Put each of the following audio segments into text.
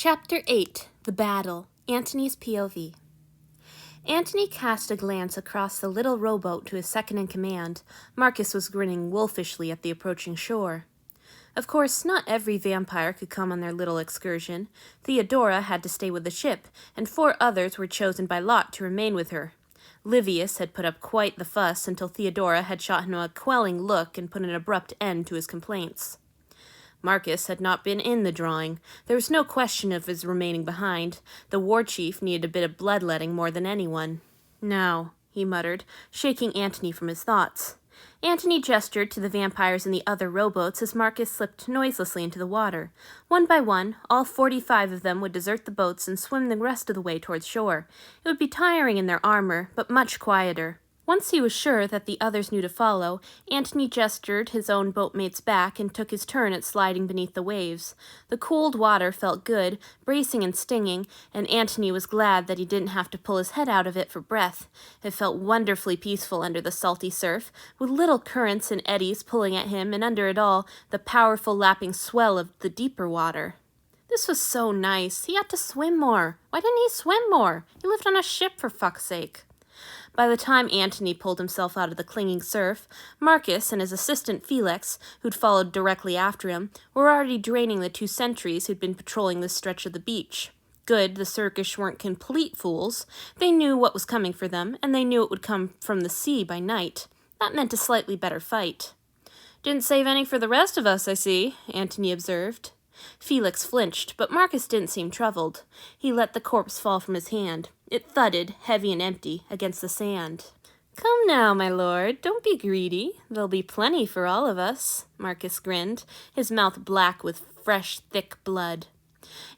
Chapter 8. The Battle. Antony's POV. Antony cast a glance across the little rowboat to his second-in-command. Marcus was grinning wolfishly at the approaching shore. Of course, not every vampire could come on their little excursion. Theodora had to stay with the ship, and 4 others were chosen by lot to remain with her. Livius had put up quite the fuss until Theodora had shot him a quelling look and put an abrupt end to his complaints. Marcus had not been in the drawing. There was no question of his remaining behind. The war chief needed a bit of bloodletting more than anyone. "Now," he muttered, shaking Antony from his thoughts. Antony gestured to the vampires in the other rowboats as Marcus slipped noiselessly into the water. One by one, all 45 of them would desert the boats and swim the rest of the way towards shore. It would be tiring in their armor, but much quieter. Once he was sure that the others knew to follow, Antony gestured his own boatmates back and took his turn at sliding beneath the waves. The cooled water felt good, bracing and stinging, and Antony was glad that he didn't have to pull his head out of it for breath. It felt wonderfully peaceful under the salty surf, with little currents and eddies pulling at him, and under it all, the powerful lapping swell of the deeper water. This was so nice. He had to swim more. Why didn't he swim more? He lived on a ship, for fuck's sake. By the time Antony pulled himself out of the clinging surf, Marcus and his assistant Felix, who'd followed directly after him, were already draining the 2 sentries who'd been patrolling this stretch of the beach. Good, the Sergish weren't complete fools. They knew what was coming for them, and they knew it would come from the sea by night. That meant a slightly better fight. "Didn't save any for the rest of us, I see," Antony observed. Felix flinched, but Marcus didn't seem troubled. He let the corpse fall from his hand. It thudded, heavy and empty, against the sand. "Come now, my lord, don't be greedy. There'll be plenty for all of us," Marcus grinned, his mouth black with fresh, thick blood.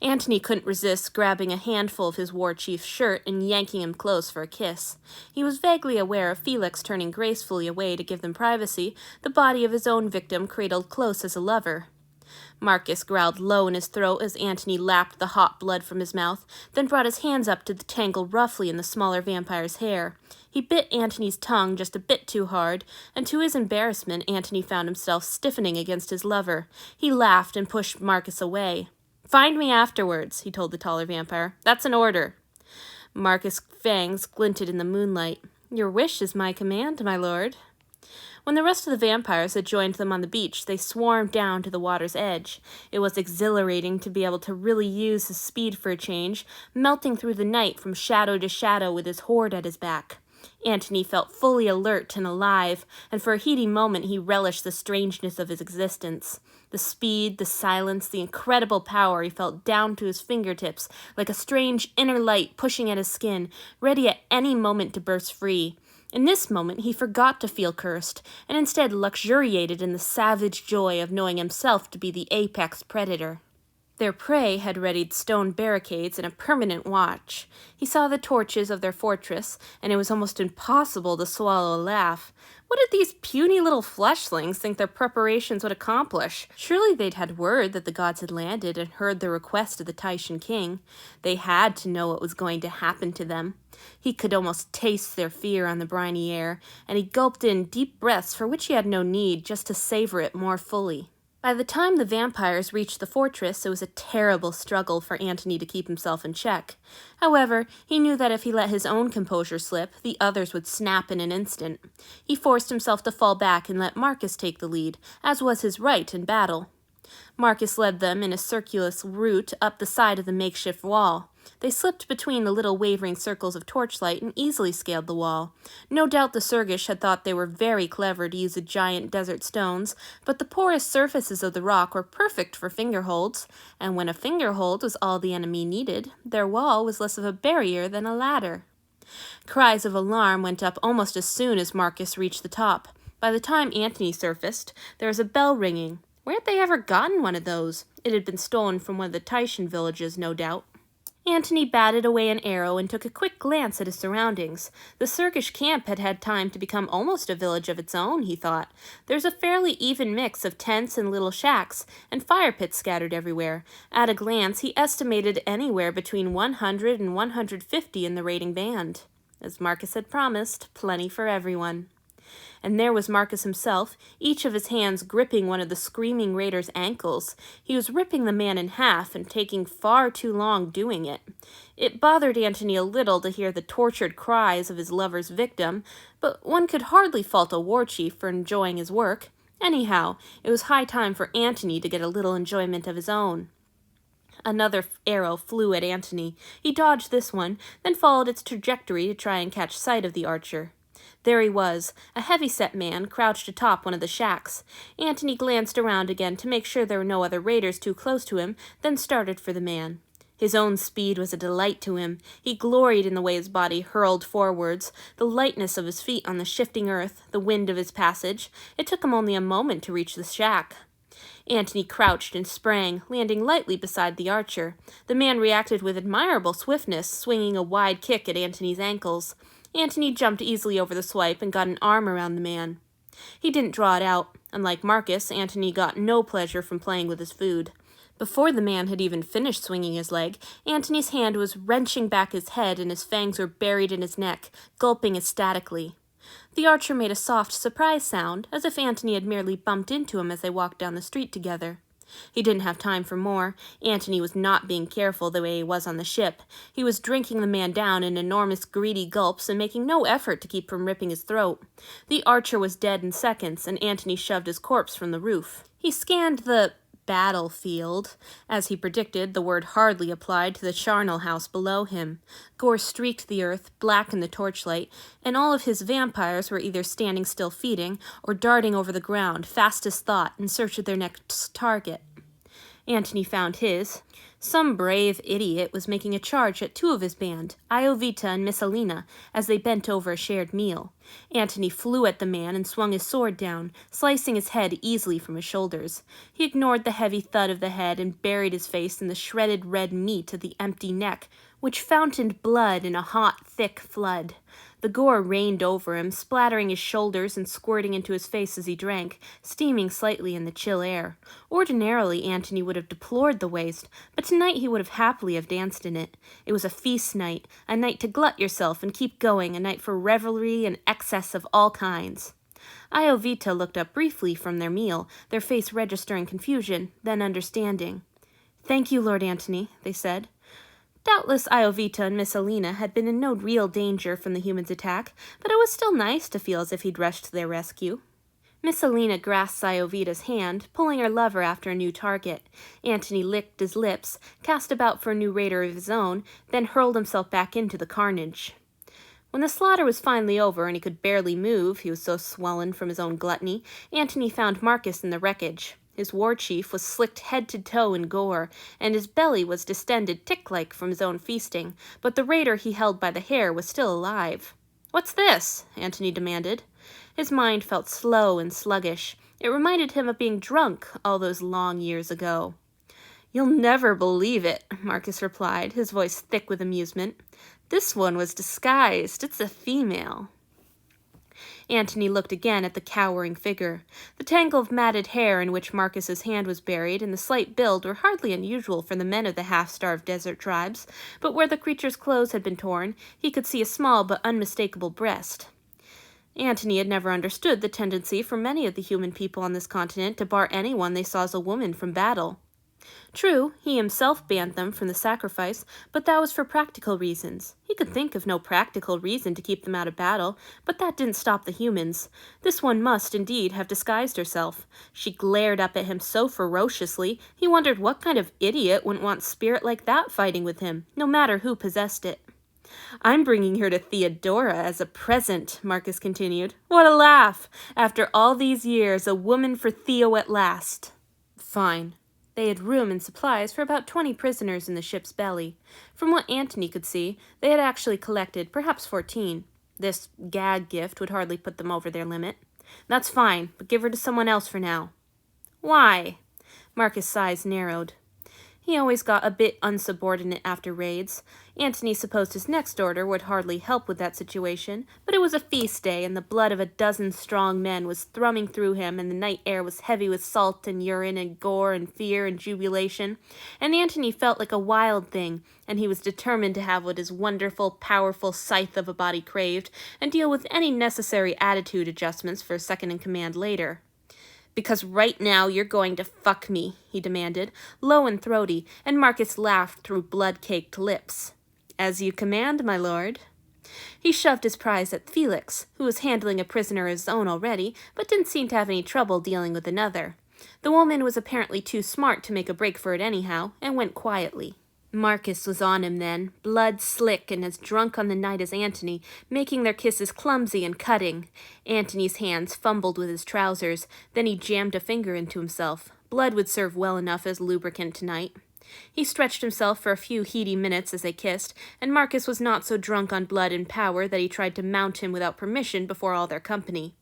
Antony couldn't resist grabbing a handful of his war chief's shirt and yanking him close for a kiss. He was vaguely aware of Felix turning gracefully away to give them privacy, the body of his own victim cradled close as a lover. Marcus growled low in his throat as Antony lapped the hot blood from his mouth, then brought his hands up to tangle roughly in the smaller vampire's hair. He bit Antony's tongue just a bit too hard, and to his embarrassment, Antony found himself stiffening against his lover. He laughed and pushed Marcus away. "Find me afterwards," he told the taller vampire. "That's an order." Marcus' fangs glinted in the moonlight. "Your wish is my command, my lord." When the rest of the vampires had joined them on the beach, they swarmed down to the water's edge. It was exhilarating to be able to really use his speed for a change, melting through the night from shadow to shadow with his horde at his back. Antony felt fully alert and alive, and for a heating moment he relished the strangeness of his existence. The speed, the silence, the incredible power he felt down to his fingertips, like a strange inner light pushing at his skin, ready at any moment to burst free. In this moment, he forgot to feel cursed, and instead luxuriated in the savage joy of knowing himself to be the apex predator. Their prey had readied stone barricades and a permanent watch. He saw the torches of their fortress, and it was almost impossible to swallow a laugh. What did these puny little fleshlings think their preparations would accomplish? Surely they'd had word that the gods had landed and heard the request of the Taishan king. They had to know what was going to happen to them. He could almost taste their fear on the briny air, and he gulped in deep breaths for which he had no need, just to savor it more fully. By the time the vampires reached the fortress, it was a terrible struggle for Antony to keep himself in check. However, he knew that if he let his own composure slip, the others would snap in an instant. He forced himself to fall back and let Marcus take the lead, as was his right in battle. Marcus led them in a circuitous route up the side of the makeshift wall. They slipped between the little wavering circles of torchlight and easily scaled the wall. No doubt the Sergish had thought they were very clever to use the giant desert stones, but the porous surfaces of the rock were perfect for fingerholds, and when a fingerhold was all the enemy needed, their wall was less of a barrier than a ladder. Cries of alarm went up almost as soon as Marcus reached the top. By the time Antony surfaced, there was a bell ringing. Where had they ever gotten one of those? It had been stolen from one of the Taishan villages, no doubt. Antony batted away an arrow and took a quick glance at his surroundings. The Sergish camp had had time to become almost a village of its own, he thought. There's a fairly even mix of tents and little shacks, and fire pits scattered everywhere. At a glance, he estimated anywhere between 100 and 150 in the raiding band. As Marcus had promised, plenty for everyone. And there was Marcus himself, each of his hands gripping one of the screaming raider's ankles. He was ripping the man in half and taking far too long doing it. It bothered Antony a little to hear the tortured cries of his lover's victim, but one could hardly fault a war chief for enjoying his work. Anyhow, it was high time for Antony to get a little enjoyment of his own. Another arrow flew at Antony. He dodged this one, then followed its trajectory to try and catch sight of the archer. There he was, a heavy-set man, crouched atop one of the shacks. Antony glanced around again to make sure there were no other raiders too close to him, then started for the man. His own speed was a delight to him. He gloried in the way his body hurled forwards, the lightness of his feet on the shifting earth, the wind of his passage. It took him only a moment to reach the shack. Antony crouched and sprang, landing lightly beside the archer. The man reacted with admirable swiftness, swinging a wide kick at Antony's ankles. Antony jumped easily over the swipe and got an arm around the man. He didn't draw it out. Unlike Marcus, Antony got no pleasure from playing with his food. Before the man had even finished swinging his leg, Antony's hand was wrenching back his head and his fangs were buried in his neck, gulping ecstatically. The archer made a soft surprise sound, as if Antony had merely bumped into him as they walked down the street together. He didn't have time for more. Antony was not being careful the way he was on the ship. He was drinking the man down in enormous greedy gulps and making no effort to keep from ripping his throat. The archer was dead in seconds, and Antony shoved his corpse from the roof. He scanned the battlefield. As he predicted, the word hardly applied to the charnel house below him. Gore streaked the earth, black in the torchlight, and all of his vampires were either standing still feeding or darting over the ground, fast as thought, in search of their next target. Antony found his. Some brave idiot was making a charge at two of his band, Iovita and Messalina, as they bent over a shared meal. Antony flew at the man and swung his sword down, slicing his head easily from his shoulders. He ignored the heavy thud of the head and buried his face in the shredded red meat of the empty neck, which fountained blood in a hot, thick flood. The gore rained over him, splattering his shoulders and squirting into his face as he drank, steaming slightly in the chill air. Ordinarily, Antony would have deplored the waste, but tonight he would have happily have danced in it. It was a feast night, a night to glut yourself and keep going, a night for revelry and excess of all kinds. Iovita looked up briefly from their meal, their face registering confusion, then understanding. "Thank you, Lord Antony," they said. Doubtless Iovita and Messalina had been in no real danger from the humans' attack, but it was still nice to feel as if he'd rushed to their rescue. Messalina grasped Iovita's hand, pulling her lover after a new target. Antony licked his lips, cast about for a new raider of his own, then hurled himself back into the carnage. When the slaughter was finally over and he could barely move, he was so swollen from his own gluttony, Antony found Marcus in the wreckage. His war chief was slicked head to toe in gore, and his belly was distended tick-like from his own feasting, but the raider he held by the hair was still alive. "What's this?" Antony demanded. His mind felt slow and sluggish. It reminded him of being drunk all those long years ago. "You'll never believe it," Marcus replied, his voice thick with amusement. "This one was disguised. It's a female." Antony looked again at the cowering figure. The tangle of matted hair in which Marcus's hand was buried and the slight build were hardly unusual for the men of the half-starved desert tribes, but where the creature's clothes had been torn, he could see a small but unmistakable breast. Antony had never understood the tendency for many of the human people on this continent to bar anyone they saw as a woman from battle. True, he himself banned them from the sacrifice, but that was for practical reasons. He could think of no practical reason to keep them out of battle, but that didn't stop the humans. This one must, indeed, have disguised herself. She glared up at him so ferociously, he wondered what kind of idiot wouldn't want spirit like that fighting with him, no matter who possessed it. "I'm bringing her to Theodora as a present," Marcus continued. "What a laugh! After all these years, a woman for Theo at last." "Fine." They had room and supplies for about 20 prisoners in the ship's belly. From what Antony could see, they had actually collected perhaps 14. This gag gift would hardly put them over their limit. "That's fine, but give her to someone else for now." "Why?" Marcus' eyes narrowed. He always got a bit unsubordinate after raids. Antony supposed his next order would hardly help with that situation, but it was a feast day, and the blood of a dozen strong men was thrumming through him, and the night air was heavy with salt and urine and gore and fear and jubilation, and Antony felt like a wild thing, and he was determined to have what his wonderful, powerful scythe of a body craved, and deal with any necessary attitude adjustments for second-in-command later. "Because right now you're going to fuck me," he demanded, low and throaty, and Marcus laughed through blood-caked lips. "As you command, my lord." He shoved his prize at Felix, who was handling a prisoner of his own already, but didn't seem to have any trouble dealing with another. The woman was apparently too smart to make a break for it anyhow, and went quietly. Marcus was on him then, blood slick and as drunk on the night as Antony, making their kisses clumsy and cutting. Antony's hands fumbled with his trousers, then he jammed a finger into himself. Blood would serve well enough as lubricant tonight. He stretched himself for a few heady minutes as they kissed, and Marcus was not so drunk on blood and power that he tried to mount him without permission before all their company.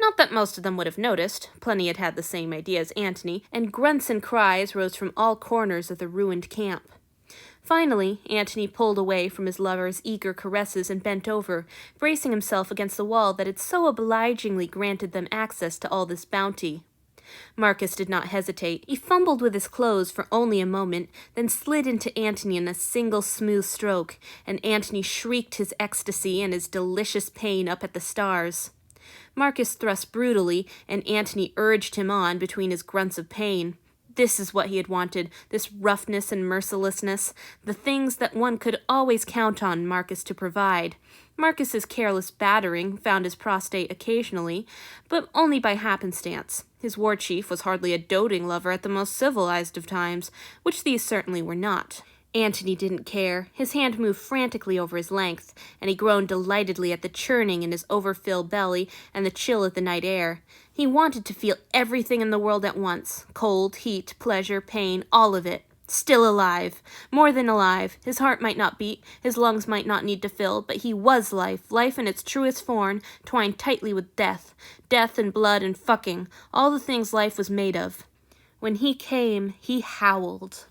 Not that most of them would have noticed. Plenty had had the same idea as Antony, and grunts and cries rose from all corners of the ruined camp. Finally, Antony pulled away from his lover's eager caresses and bent over, bracing himself against the wall that had so obligingly granted them access to all this bounty. Marcus did not hesitate. He fumbled with his clothes for only a moment, then slid into Antony in a single smooth stroke, and Antony shrieked his ecstasy and his delicious pain up at the stars. Marcus thrust brutally, and Antony urged him on between his grunts of pain. This is what he had wanted, this roughness and mercilessness, the things that one could always count on Marcus to provide. Marcus's careless battering found his prostate occasionally, but only by happenstance. His war chief was hardly a doting lover at the most civilized of times, which these certainly were not. Antony didn't care. His hand moved frantically over his length, and he groaned delightedly at the churning in his overfilled belly and the chill of the night air. He wanted to feel everything in the world at once. Cold, heat, pleasure, pain, all of it. Still alive. More than alive. His heart might not beat, his lungs might not need to fill, but he was life, life in its truest form, twined tightly with death. Death and blood and fucking, all the things life was made of. When he came, he howled.